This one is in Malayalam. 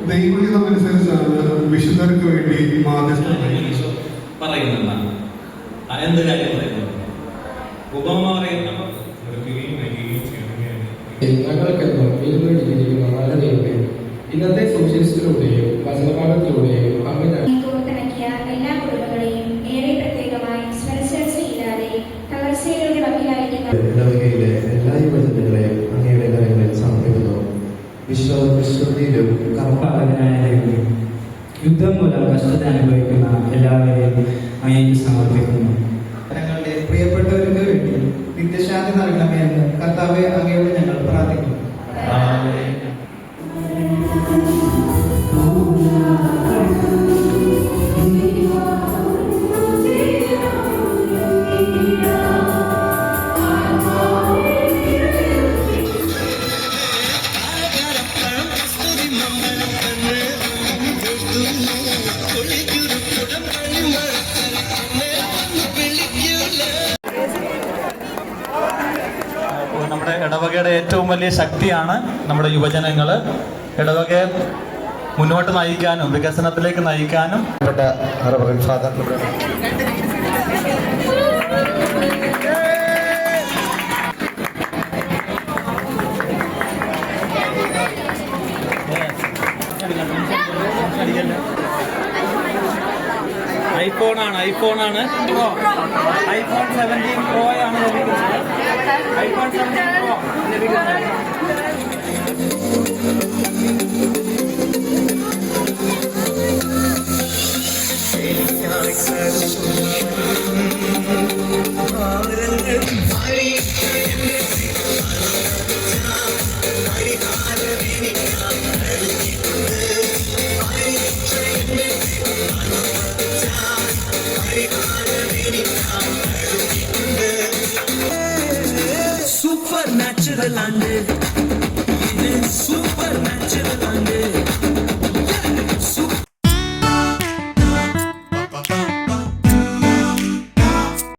ദൈവഹിതമനുസരിച്ചാണ് വിശുദ്ധർക്ക് വേണ്ടി മാധ്യസ്ഥം പറയുന്നില്ല. എന്ത് കാര്യം പറയുന്നത്? ഉപമ പറയുന്ന ഞങ്ങൾക്കെന്നും ഇരുന്നിരിക്കുന്ന നല്ല ദൈവമേ, ഇന്നത്തെ സുവിശേഷത്തിലൂടെയും വചനഭാഗത്തിലൂടെയും അങ്ങനെ എല്ലാ കുടുംബങ്ങളെയും ഏറെ പ്രത്യേകമായി സ്വരച്ചേർച്ചയില്ലാതെ തകർച്ചയിലൂടെ വക്കിലായിരിക്കുന്ന ഇടവകയിലെ എല്ലാ യുവജനങ്ങളെയും അങ്ങയുടെ കരങ്ങളിൽ സമർപ്പിക്കുന്നു. വിശ്വവിശ്വതിയിലും യുദ്ധം മൂലം കഷ്ടത അനുഭവിക്കുന്ന എല്ലാവരെയും അങ്ങേക്ക് സമർപ്പിക്കുന്നു. ഞങ്ങളുടെ പ്രിയപ്പെട്ടവർക്ക് വേണ്ടി നിത്യശാന്തി നൽകണമേ എന്ന് കർത്താവെ അങ്ങയോട് ഞങ്ങൾ പ്രാർത്ഥിക്കുന്നു. നമ്മുടെ ഇടവകയുടെ ഏറ്റവും വലിയ ശക്തിയാണ് നമ്മുടെ യുവജനങ്ങൾ. ഇടവകയെ മുന്നോട്ട് നയിക്കാനും വികസനത്തിലേക്ക് നയിക്കാനും ഐഫോണാണ് ഐഫോൺ 17 Pro ആണ് ലഭിക്കുന്നത്. ഐഫോൺ 17 Pro ലഭിക്കുന്നത്. Supernatural and